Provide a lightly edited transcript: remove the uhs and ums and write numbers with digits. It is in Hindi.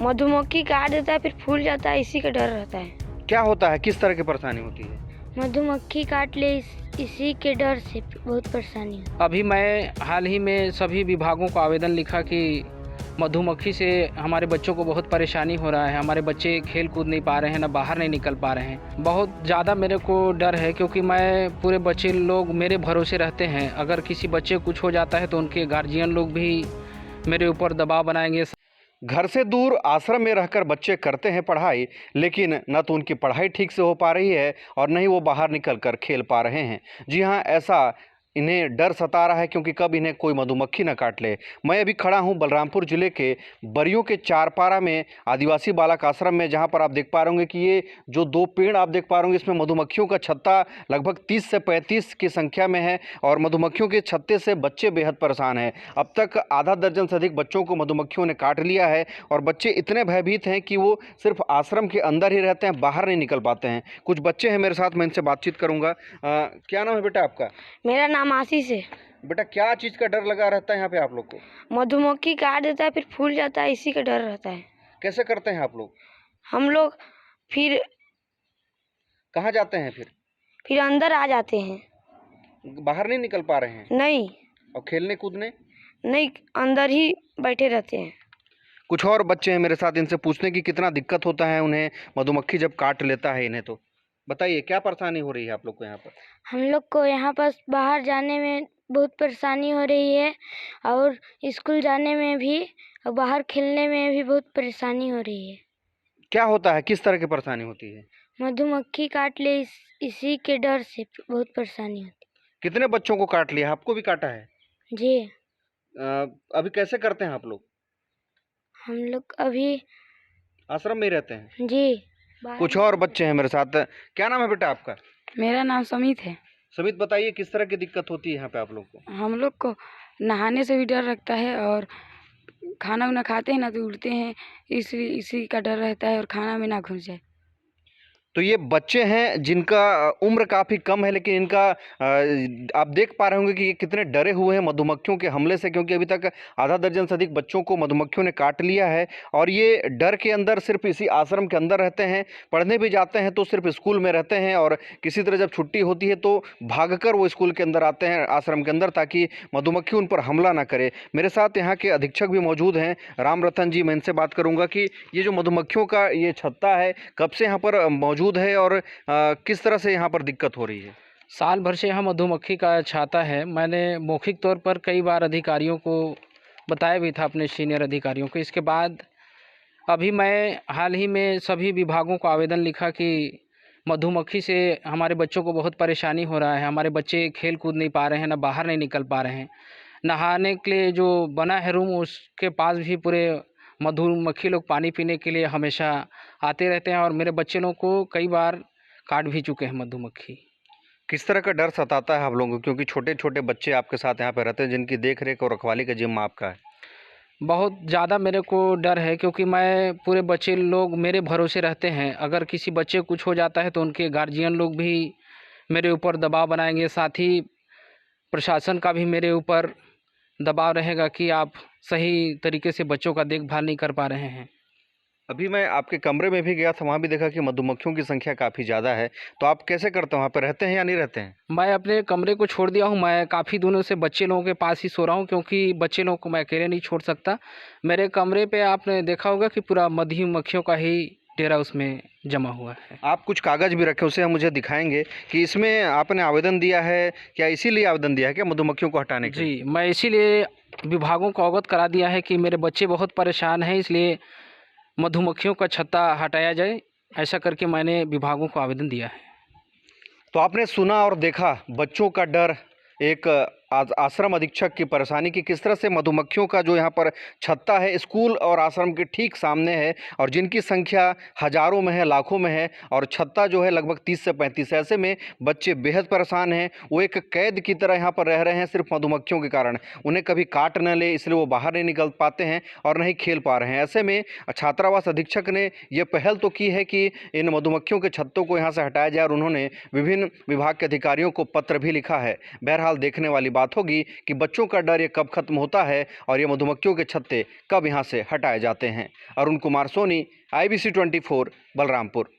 मधुमक्खी काट देता है फिर फूल जाता है, इसी का डर रहता है। क्या होता है, किस तरह की परेशानी होती है? मधुमक्खी काट ले इसी के डर से बहुत परेशानी है। अभी मैं हाल ही में सभी विभागों को आवेदन लिखा कि मधुमक्खी से हमारे बच्चों को बहुत परेशानी हो रहा है। हमारे बच्चे खेल कूद नहीं पा रहे हैं, ना बाहर नहीं निकल पा रहे हैं। बहुत ज़्यादा मेरे को डर है क्योंकि मैं पूरे बच्चे लोग मेरे भरोसे रहते हैं। अगर किसी बच्चे को कुछ हो जाता है तो उनके गार्जियन लोग भी मेरे ऊपर दबाव बनाएंगे। घर से दूर आश्रम में रहकर बच्चे करते हैं पढ़ाई, लेकिन न तो उनकी पढ़ाई ठीक से हो पा रही है और न ही वो बाहर निकल कर खेल पा रहे हैं। जी हाँ, ऐसा इन्हें डर सता रहा है क्योंकि कब इन्हें कोई मधुमक्खी न काट ले। मैं अभी खड़ा हूँ बलरामपुर जिले के बरियों के चारपारा में आदिवासी बालक आश्रम में, जहाँ पर आप देख पा रहे होंगे कि ये जो दो पेड़ आप देख पा रहे होंगे, इसमें मधुमक्खियों का छत्ता लगभग 30 से 35 की संख्या में है और मधुमक्खियों के छत्ते से बच्चे बेहद परेशान हैं। अब तक आधा दर्जन से अधिक बच्चों को मधुमक्खियों ने काट लिया है और बच्चे इतने भयभीत हैं कि वो सिर्फ आश्रम के अंदर ही रहते हैं, बाहर नहीं निकल पाते हैं। कुछ बच्चे हैं मेरे साथ, मैं इनसे बातचीत करूँगा। क्या नाम है बेटा आपका? मेरा नाम आशीष है। बेटा, क्या चीज़ का डर लगा रहता है यहाँ पे आप लोग को? मधुमक्खी काट देता है फिर फूल जाता है, इसी का डर रहता है। कैसे करते हैं आप लोग? हम लोग फिर कहाँ जाते हैं फिर अंदर आ जाते हैं। बाहर नहीं निकल पा रहे हैं? नहीं और खेलने कूदने? नहीं, अंदर ही बैठे रहते हैं। कुछ और बच्चे हैं मेरे साथ, इनसे पूछने की कितना दिक्कत होता है उन्हें मधुमक्खी जब काट लेता है इन्हें। तो बताइए, क्या परेशानी हो रही है आप लोग को यहाँ पर? हम लोग को यहाँ पर बाहर जाने में बहुत परेशानी हो रही है और स्कूल जाने में भी और बाहर खेलने में भी बहुत परेशानी हो रही है। क्या होता है, किस तरह की परेशानी होती है? मधुमक्खी काट ले इसी के डर से बहुत परेशानी होती कितने बच्चों को काट लिया? आपको भी काटा है? है। जी, अभी कैसे करते हैं आप लोग? हम लोग अभी आश्रम में ही रहते हैं? जी। कुछ और बच्चे हैं मेरे साथ। क्या नाम है बेटा आपका? मेरा नाम समित है। समित, बताइए किस तरह की दिक्कत होती है यहाँ पे आप लोग को? हम लोग को नहाने से भी डर लगता है और खाना वाना खाते हैं ना तो उड़ते हैं, इसी का डर रहता है और खाना में ना घुस जाए। तो ये बच्चे हैं जिनका उम्र काफ़ी कम है, लेकिन इनका आप देख पा रहे होंगे कि ये कितने डरे हुए हैं मधुमक्खियों के हमले से, क्योंकि अभी तक आधा दर्जन से अधिक बच्चों को मधुमक्खियों ने काट लिया है और ये डर के अंदर सिर्फ इसी आश्रम के अंदर रहते हैं। पढ़ने भी जाते हैं तो सिर्फ स्कूल में रहते हैं और किसी तरह जब छुट्टी होती है तो भागकर वो स्कूल के अंदर आते हैं, आश्रम के अंदर, ताकि मधुमक्खी उन पर हमला ना करे। मेरे साथ यहाँ के अधीक्षक भी मौजूद हैं, राम रतन जी। मैं इनसे बात करूँगा कि ये जो मधुमक्खियों का ये छत्ता है कब से यहाँ पर मौजूद है और किस तरह से यहाँ पर दिक्कत हो रही है? साल भर से यहाँ मधुमक्खी का छाता है। मैंने मौखिक तौर पर कई बार अधिकारियों को बताया भी था, अपने सीनियर अधिकारियों को। इसके बाद अभी मैं हाल ही में सभी विभागों को आवेदन लिखा कि मधुमक्खी से हमारे बच्चों को बहुत परेशानी हो रहा है। हमारे बच्चे खेल कूद नहीं पा रहे हैं, ना बाहर नहीं निकल पा रहे हैं। नहाने के लिए जो बना है रूम, उसके पास भी पूरे मधुमक्खी लोग पानी पीने के लिए हमेशा आते रहते हैं और मेरे बच्चे लोग को कई बार काट भी चुके हैं मधुमक्खी। किस तरह का डर सताता है आप लोगों को, क्योंकि छोटे छोटे बच्चे आपके साथ यहाँ पे रहते हैं जिनकी देख रेख और रखवाली का जिम्मा आपका है? बहुत ज़्यादा मेरे को डर है क्योंकि मैं पूरे बच्चे लोग मेरे भरोसे रहते हैं। अगर किसी बच्चे को कुछ हो जाता है तो उनके गार्जियन लोग भी मेरे ऊपर दबाव बनाएंगे। साथ ही प्रशासन का भी मेरे ऊपर दबाव रहेगा कि आप सही तरीके से बच्चों का देखभाल नहीं कर पा रहे हैं। अभी मैं आपके कमरे में भी गया था, वहाँ भी देखा कि मधुमक्खियों की संख्या काफ़ी ज़्यादा है। तो आप कैसे करते हैं, वहाँ पे रहते हैं या नहीं रहते हैं? मैं अपने कमरे को छोड़ दिया हूँ। मैं काफ़ी दिनों से बच्चे लोगों के पास ही सो रहा हूँ क्योंकि बच्चे लोगों को मैं अकेले नहीं छोड़ सकता। मेरे कमरे पे आपने देखा होगा कि पूरा मधुमक्खियों का ही डेरा उसमें जमा हुआ है। आप कुछ कागज़ भी रखे, उसे हम मुझे दिखाएंगे कि इसमें आपने आवेदन दिया है क्या? इसीलिए आवेदन दिया है क्या मधुमक्खियों को हटाने के लिए? जी, मैं इसीलिए विभागों को अवगत करा दिया है कि मेरे बच्चे बहुत परेशान हैं, इसलिए मधुमक्खियों का छत्ता हटाया जाए। ऐसा करके मैंने विभागों को आवेदन दिया है। तो आपने सुना और देखा बच्चों का डर, एक आश्रम अधीक्षक की परेशानी की किस तरह से मधुमक्खियों का जो यहाँ पर छत्ता है स्कूल और आश्रम के ठीक सामने है और जिनकी संख्या हज़ारों में है, लाखों में है, और छत्ता जो है लगभग 30 से 35। ऐसे में बच्चे बेहद परेशान हैं। वो एक कैद की तरह यहाँ पर रह रहे हैं सिर्फ मधुमक्खियों के कारण। उन्हें कभी काट न ले इसलिए वो बाहर नहीं निकल पाते हैं और नहीं खेल पा रहे हैं। ऐसे में छात्रावास अधीक्षक ने ये पहल तो की है कि इन मधुमक्खियों के छत्तों को यहाँ से हटाया जाए और उन्होंने विभिन्न विभाग के अधिकारियों को पत्र भी लिखा है। बहरहाल देखने वाली बात होगी कि बच्चों का डर ये कब खत्म होता है और ये मधुमक्खियों के छत्ते कब यहाँ से हटाए जाते हैं। अरुण कुमार सोनी, IBC 24, बलरामपुर।